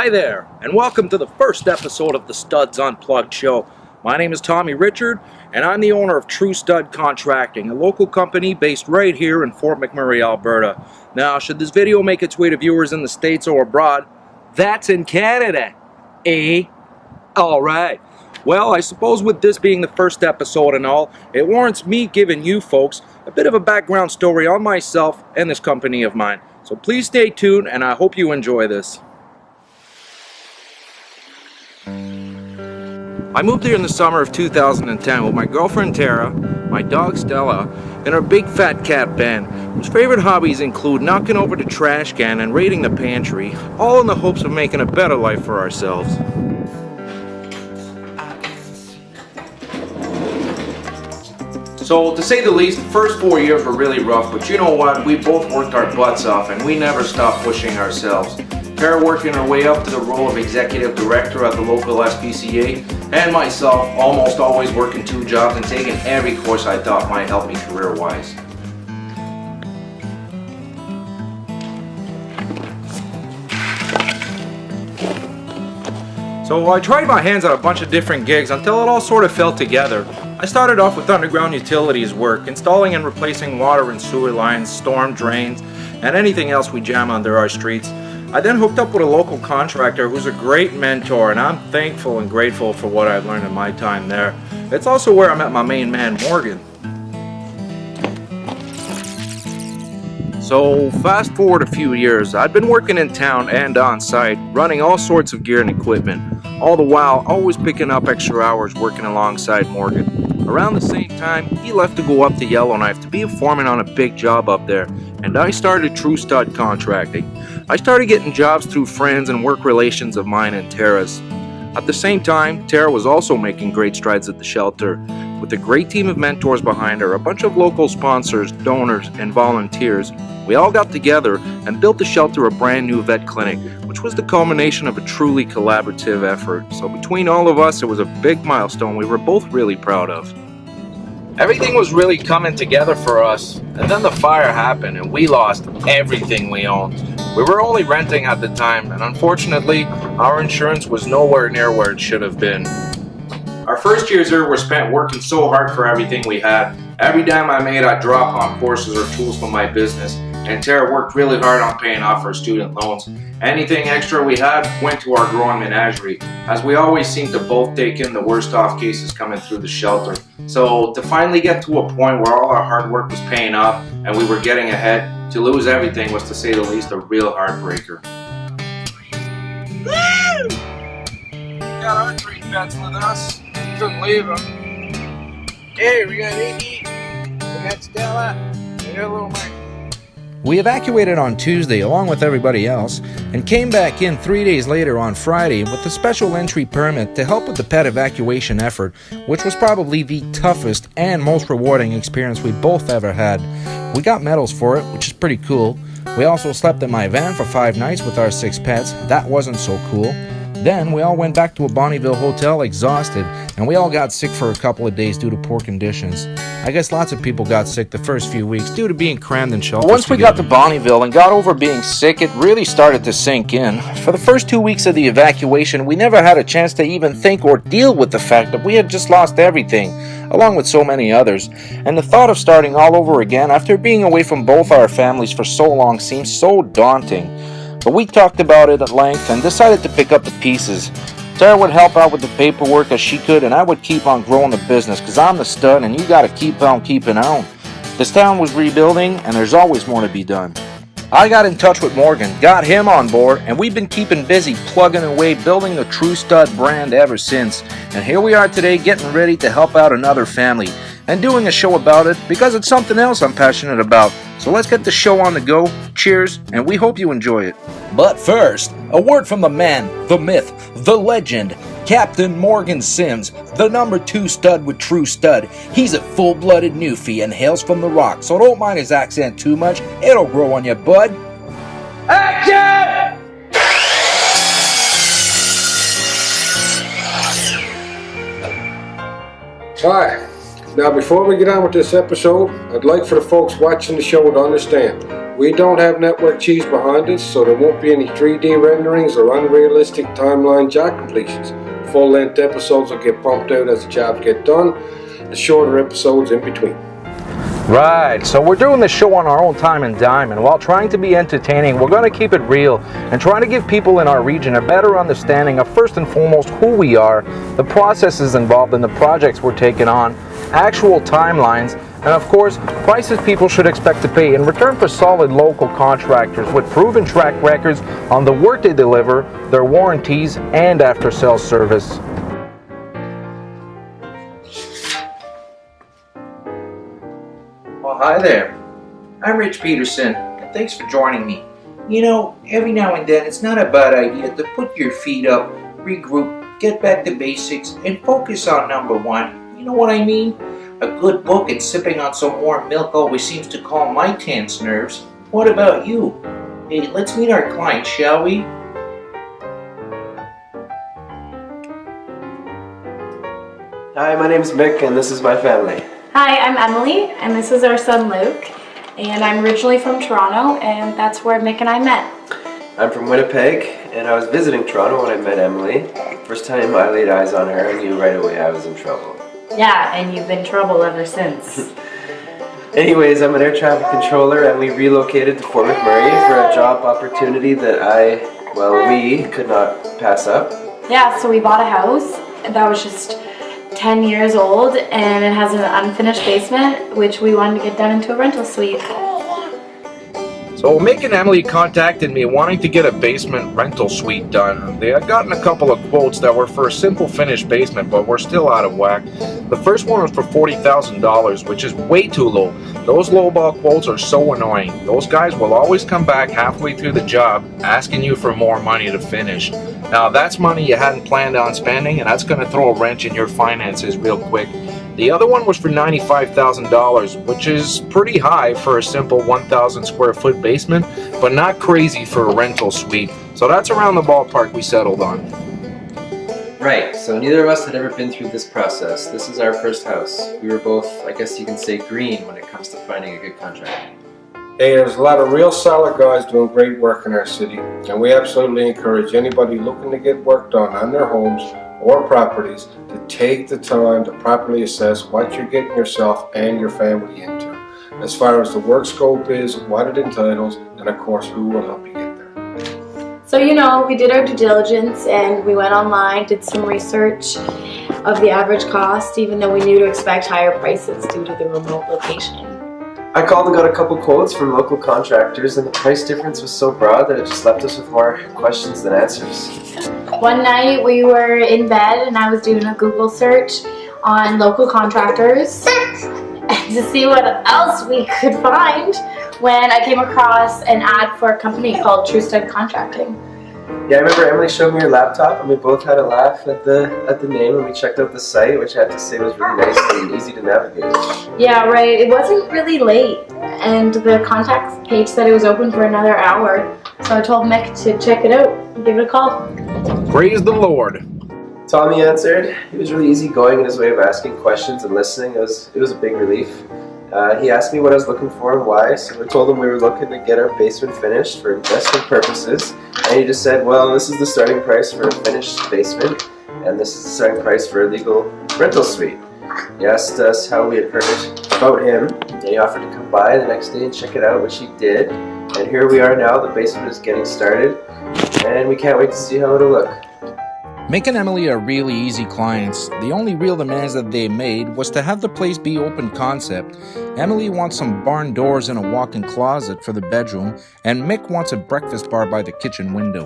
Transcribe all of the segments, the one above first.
Hi there, and welcome to the first episode of the Studs Unplugged show. My name is Tommy Richard, and I'm the owner of True Stud Contracting, a local company based right here in Fort McMurray, Alberta. Now, should this video make its way to viewers in the States or abroad, that's in Canada, eh? Alright. Well, I suppose with this being the first episode and all, it warrants me giving you folks a bit of a background story on myself and this company of mine. So please stay tuned, and I hope you enjoy this. I moved here in the summer of 2010 with my girlfriend Tara, my dog Stella, and our big fat cat Ben, whose favorite hobbies include knocking over the trash can and raiding the pantry, all in the hopes of making a better life for ourselves. So, to say the least, the first 4 years were really rough, but you know what? We both worked our butts off and we never stopped pushing ourselves. Tara working her way up to the role of executive director at the local SPCA, and myself almost always working 2 jobs and taking every course I thought might help me career-wise. So I tried my hands at a bunch of different gigs until it all sort of fell together. I started off with underground utilities work, installing and replacing water and sewer lines, storm drains, and anything else we jam under our streets. I then hooked up with a local contractor who's a great mentor, and I'm thankful and grateful for what I've learned in my time there. It's also where I met my main man, Morgan. So fast forward a few years, I'd been working in town and on site, running all sorts of gear and equipment, all the while always picking up extra hours working alongside Morgan. Around the same time, he left to go up to Yellowknife to be a foreman on a big job up there, and I started True Stud Contracting. I started getting jobs through friends and work relations of mine and Tara's. At the same time, Tara was also making great strides at the shelter. With a great team of mentors behind her, a bunch of local sponsors, donors, and volunteers, we all got together and built the shelter a brand new vet clinic, which was the culmination of a truly collaborative effort. So between all of us, it was a big milestone we were both really proud of. Everything was really coming together for us, and then the fire happened and we lost everything we owned. We were only renting at the time, and unfortunately, our insurance was nowhere near where it should have been. Our first years here were spent working so hard for everything we had. Every dime I made, I'd drop on courses or tools for my business, and Tara worked really hard on paying off her student loans. Anything extra we had went to our growing menagerie, as we always seemed to both take in the worst off cases coming through the shelter. So to finally get to a point where all our hard work was paying off and we were getting ahead, to lose everything was, to say the least, a real heartbreaker. Woo! Got our 3 pets with us. Couldn't leave them. Hey, we got Iggy. We got Stella. We got little Mike. We evacuated on Tuesday along with everybody else and came back in 3 days later on Friday with a special entry permit to help with the pet evacuation effort, which was probably the toughest and most rewarding experience we both ever had. We got medals for it, which is pretty cool. We also slept in my van for 5 nights with our 6 pets. That wasn't so cool. Then we all went back to a Bonnyville hotel exhausted, and we all got sick for a couple of days due to poor conditions. I guess lots of people got sick the first few weeks due to being crammed in shelters. Once we got to Bonnyville and got over being sick, it really started to sink in. For the first 2 weeks of the evacuation, we never had a chance to even think or deal with the fact that we had just lost everything, along with so many others. And the thought of starting all over again after being away from both our families for so long seemed so daunting. But we talked about it at length and decided to pick up the pieces. Tara would help out with the paperwork as she could, and I would keep on growing the business, because I'm the stud and you gotta keep on keeping on. This town was rebuilding and there's always more to be done. I got in touch with Morgan, got him on board, and we've been keeping busy plugging away building the True Stud brand ever since. And here we are today getting ready to help out another family and doing a show about it because it's something else I'm passionate about. So let's get the show on the go. Cheers, and we hope you enjoy it. But first, a word from the man, the myth, the legend, Captain Morgan Sims, the number 2 stud with True Stud. He's a full-blooded newfie and hails from the Rock, so don't mind his accent too much. It'll grow on you, bud. Action! Hi. Now, before we get on with this episode, I'd like for the folks watching the show to understand We don't have network cheese behind us, so there won't be any 3D renderings or unrealistic timeline jack completions. Full-length episodes will get pumped out as the jobs get done, the shorter episodes in between. Right, so we're doing this show on our own time and dime, and while trying to be entertaining, we're going to keep it real and trying to give people in our region a better understanding of, first and foremost, who we are, the processes involved in the projects we're taking on, actual timelines, and of course, prices people should expect to pay in return for solid local contractors with proven track records on the work they deliver, their warranties, and after-sales service. Well, hi there. I'm Rich Peterson, and thanks for joining me. You know, every now and then it's not a bad idea to put your feet up, regroup, get back to basics, and focus on number one. You know what I mean? A good book and sipping on some warm milk always seems to calm my tense nerves. What about you? Hey, let's meet our client, shall we? Hi, my name's Mick, and this is my family. Hi, I'm Emily, and this is our son Luke, and I'm originally from Toronto, and that's where Mick and I met. I'm from Winnipeg, and I was visiting Toronto when I met Emily. First time I laid eyes on her, I knew right away I was in trouble. Yeah, and you've been in trouble ever since. Anyways, I'm an air traffic controller, and we relocated to Fort McMurray for a job opportunity that we could not pass up. Yeah, so we bought a house that was just 10 years old, and it has an unfinished basement, which we wanted to get done into a rental suite. So Mick and Emily contacted me wanting to get a basement rental suite done. They had gotten a couple of quotes that were for a simple finished basement, but were still out of whack. The first one was for $40,000, which is way too low. Those lowball quotes are so annoying. Those guys will always come back halfway through the job asking you for more money to finish. Now that's money you hadn't planned on spending, and that's going to throw a wrench in your finances real quick. The other one was for $95,000, which is pretty high for a simple 1,000 square foot basement, but not crazy for a rental suite. So that's around the ballpark we settled on. Right, so neither of us had ever been through this process. This is our first house. We were both, I guess you can say, green when it comes to finding a good contract. Hey, there's a lot of real solid guys doing great work in our city, and we absolutely encourage anybody looking to get work done on their homes or properties to take the time to properly assess what you're getting yourself and your family into, as far as the work scope is, what it entitles, and of course who will help you get there. So, you know, we did our due diligence, and we went online, did some research of the average cost, even though we knew to expect higher prices due to the remote location. I called and got a couple quotes from local contractors, and the price difference was so broad that it just left us with more questions than answers. One night we were in bed and I was doing a Google search on local contractors to see what else we could find when I came across an ad for a company called True Stud Contracting. Yeah, I remember Emily showed me her laptop, and we both had a laugh at the name, and we checked out the site, which I have to say was really nice and easy to navigate. Yeah, right. It wasn't really late, and the contact page said it was open for another hour. So I told Mick to check it out and give it a call. Praise the Lord. Tommy answered. He was really easygoing in his way of asking questions and listening. It was a big relief. He asked me what I was looking for and why, so I told him we were looking to get our basement finished for investment purposes, and he just said, well, this is the starting price for a finished basement, and this is the starting price for a legal rental suite. He asked us how we had heard about him, and he offered to come by the next day and check it out, which he did, and here we are now. The basement is getting started, and we can't wait to see how it'll look. Mick and Emily are really easy clients. The only real demands that they made was to have the place be open concept. Emily wants some barn doors and a walk-in closet for the bedroom, and Mick wants a breakfast bar by the kitchen window.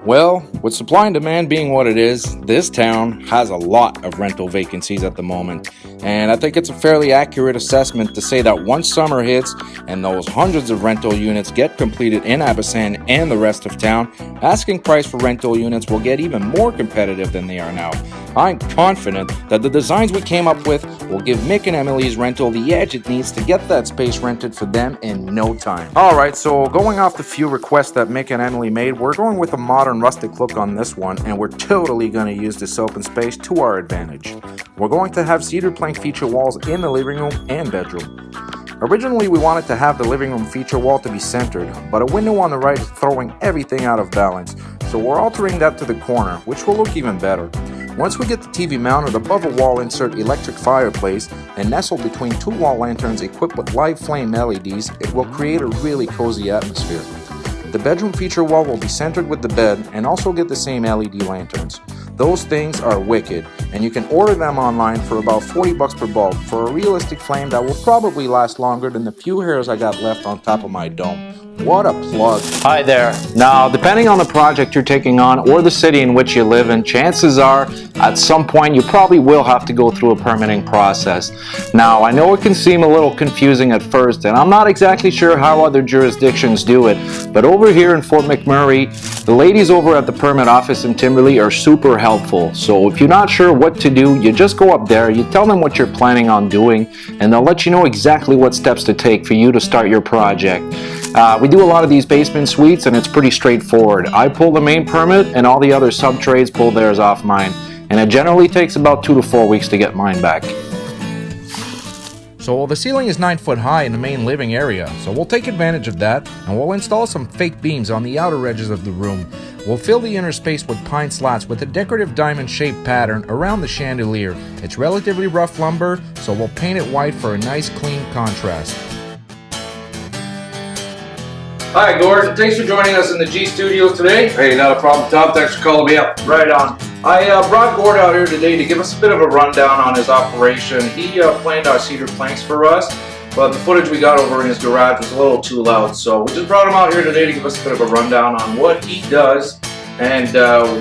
Well, with supply and demand being what it is, this town has a lot of rental vacancies at the moment. And I think it's a fairly accurate assessment to say that once summer hits and those hundreds of rental units get completed in Abassan and the rest of town, asking price for rental units will get even more competitive than they are now. I'm confident that the designs we came up with will give Mick and Emily's rental the edge it needs to get that space rented for them in no time. Alright, so going off the few requests that Mick and Emily made, we're going with a modern rustic look on this one, and we're totally going to use this open space to our advantage. We're going to have cedar plank feature walls in the living room and bedroom. Originally we wanted to have the living room feature wall to be centered, but a window on the right is throwing everything out of balance, so we're altering that to the corner, which will look even better. Once we get the TV mounted above a wall insert electric fireplace and nestled between two wall lanterns equipped with live flame LEDs, it will create a really cozy atmosphere. The bedroom feature wall will be centered with the bed and also get the same LED lanterns. Those things are wicked, and you can order them online for about $40 per bulb for a realistic flame that will probably last longer than the few hairs I got left on top of my dome. What a plug. Hi there. Now, depending on the project you're taking on or the city in which you live in, chances are at some point you probably will have to go through a permitting process. Now, I know it can seem a little confusing at first, and I'm not exactly sure how other jurisdictions do it, but over here in Fort McMurray, the ladies over at the permit office in Timberley are super helpful. So if you're not sure what to do, you just go up there, you tell them what you're planning on doing, and they'll let you know exactly what steps to take for you to start your project. We do a lot of these basement suites, and it's pretty straightforward. I pull the main permit, and all the other sub-trades pull theirs off mine. And it generally takes about 2 to 4 weeks to get mine back. So the ceiling is 9 foot high in the main living area, so we'll take advantage of that, and we'll install some fake beams on the outer edges of the room. We'll fill the inner space with pine slats with a decorative diamond-shaped pattern around the chandelier. It's relatively rough lumber, so we'll paint it white for a nice clean contrast. Hi, Gordon. Thanks for joining us in the G Studios today. Hey, not a problem, Tom. Thanks for calling me up. Right on. I brought Gord out here today to give us a bit of a rundown on his operation. He planed our cedar planks for us, but the footage we got over in his garage was a little too loud, so we just brought him out here today to give us a bit of a rundown on what he does and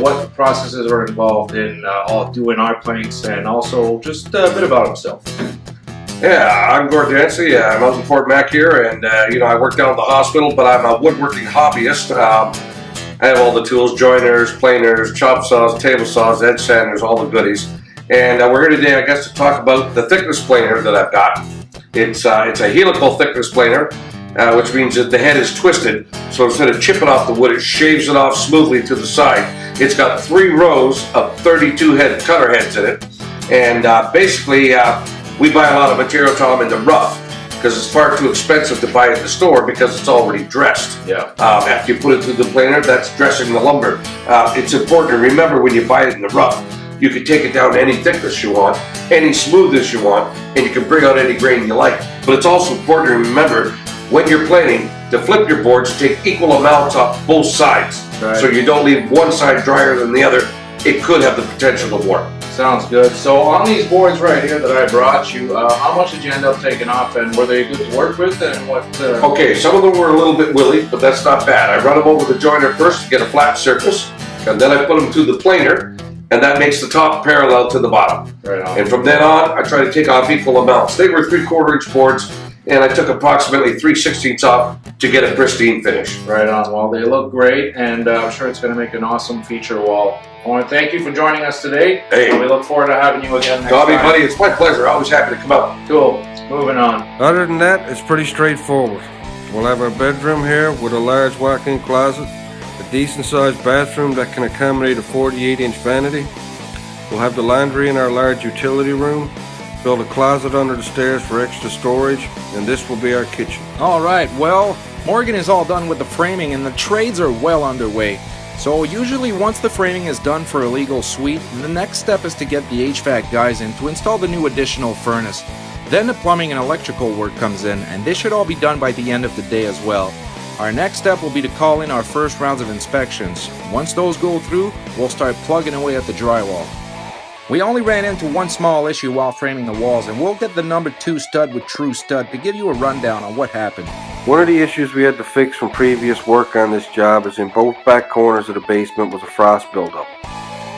what processes are involved in all doing our planks, and also just a bit about himself. Yeah, I'm Gord Dancy. I'm out in Fort Mac here, and I work down at the hospital, but I'm a woodworking hobbyist. I have all the tools: joiners, planers, chop saws, table saws, edge sanders, all the goodies. And we're here today, I guess, to talk about the thickness planer that I've got. It's a helical thickness planer, which means that the head is twisted. So instead of chipping off the wood, it shaves it off smoothly to the side. It's got 3 rows of 32 cutter heads in it, and basically. We buy a lot of material, Tom, in the rough, because it's far too expensive to buy at the store because it's already dressed. Yeah. After you put it through the planer, that's dressing the lumber. It's important to remember when you buy it in the rough, you can take it down to any thickness you want, any smoothness you want, and you can bring out any grain you like. But it's also important to remember when you're planing to flip your boards, take equal amounts off both sides. Right. So you don't leave one side drier than the other. It could have the potential to warp. Sounds good. So on these boards right here that I brought you, how much did you end up taking off, and were they good to work with, and what? Okay, some of them were a little bit willy, but that's not bad. I run them over the joiner first to get a flat surface, and then I put them through the planer, and that makes the top parallel to the bottom. Right on. And from then on, I try to take off equal amounts. They were 3/4 inch boards, and I took approximately 3/16 off to get a pristine finish. Right on. Well, they look great, and I'm sure it's going to make an awesome feature wall. I want to thank you for joining us today. Hey. We look forward to having you again next Tommy, time. buddy, it's my pleasure. Always happy to come out. Cool. Moving on. Other than that, it's pretty straightforward. We'll have our bedroom here with a large walk-in closet, a decent-sized bathroom that can accommodate a 48-inch vanity. We'll have the laundry in our large utility room, build a closet under the stairs for extra storage, and this will be our kitchen. Alright, well, Morgan is all done with the framing and the trades are well underway. So usually once the framing is done for a legal suite, the next step is to get the HVAC guys in to install the new additional furnace. Then the plumbing and electrical work comes in, and this should all be done by the end of the day as well. Our next step will be to call in our first rounds of inspections. Once those go through, we'll start plugging away at the drywall. We only ran into one small issue while framing the walls, and we'll get the number 2 stud with true stud to give you a rundown on what happened. One of the issues we had to fix from previous work on this job is in both back corners of the basement was a frost buildup.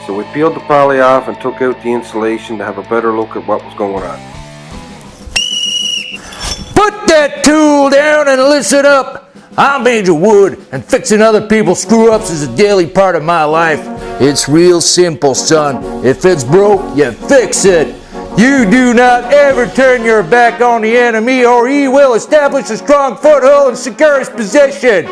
So we peeled the poly off and took out the insulation to have a better look at what was going on. Put that tool down and listen up. I'm Angel Wood, and fixing other people's screw-ups is a daily part of my life. It's real simple, son. If it's broke, you fix it. You do not ever turn your back on the enemy, or he will establish a strong foothold and secure his position.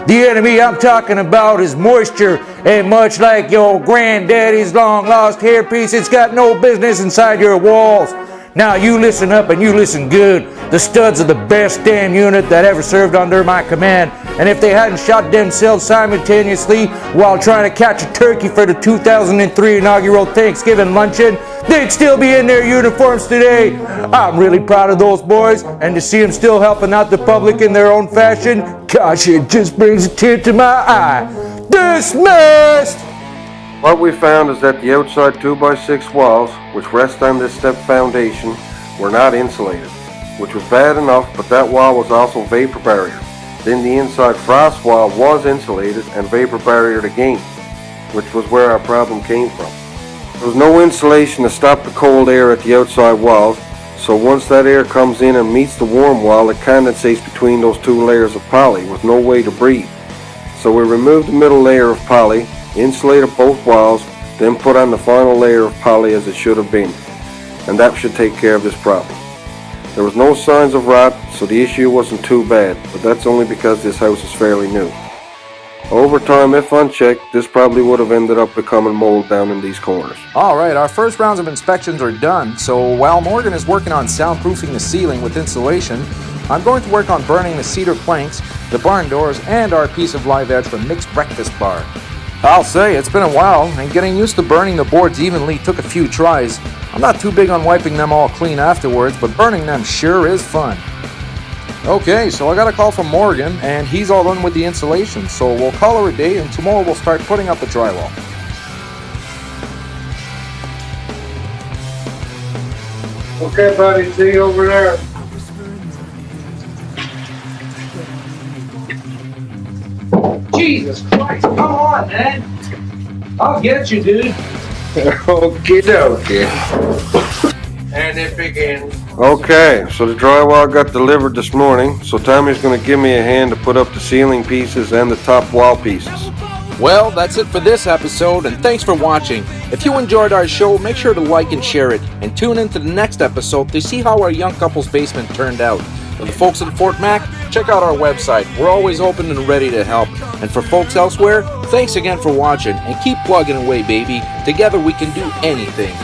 The enemy I'm talking about is moisture, and much like your granddaddy's long-lost hairpiece, it's got no business inside your walls. Now you listen up and you listen good. The studs are the best damn unit that ever served under my command, and if they hadn't shot themselves simultaneously while trying to catch a turkey for the 2003 inaugural Thanksgiving luncheon, they'd still be in their uniforms today. I'm really proud of those boys, and to see them still helping out the public in their own fashion, gosh, it just brings a tear to my eye. Dismissed! What we found is that the outside 2x6 walls, which rest on this step foundation, were not insulated, which was bad enough, but that wall was also vapor barrier. Then the inside frost wall was insulated and vapor barriered again, which was where our problem came from. There was no insulation to stop the cold air at the outside walls, so once that air comes in and meets the warm wall, it condensates between those two layers of poly with no way to breathe. So we removed the middle layer of poly, insulated both walls, then put on the final layer of poly as it should have been. And that should take care of this problem. There was no signs of rot, so the issue wasn't too bad, but that's only because this house is fairly new. Over time, if unchecked, this probably would have ended up becoming mold down in these corners. Alright, our first rounds of inspections are done, so while Morgan is working on soundproofing the ceiling with insulation, I'm going to work on burning the cedar planks, the barn doors, and our piece of live edge from Mick's Breakfast Bar. I'll say, it's been a while, and getting used to burning the boards evenly took a few tries. I'm not too big on wiping them all clean afterwards, but burning them sure is fun. Okay, so I got a call from Morgan, and he's all done with the insulation, so we'll call her a day, and tomorrow we'll start putting up the drywall. Okay, buddy, see you over there. Jesus Christ, come on, man. I'll get you, dude. Okie dokie. And it begins. Okay, so the drywall got delivered this morning, so Tommy's going to give me a hand to put up the ceiling pieces and the top wall pieces. Well, that's it for this episode, and thanks for watching. If you enjoyed our show, make sure to like and share it, and tune in to the next episode to see how our young couple's basement turned out. For the folks in Fort Mac, check out our website. We're always open and ready to help. And for folks elsewhere, thanks again for watching, and keep plugging away, baby. Together we can do anything.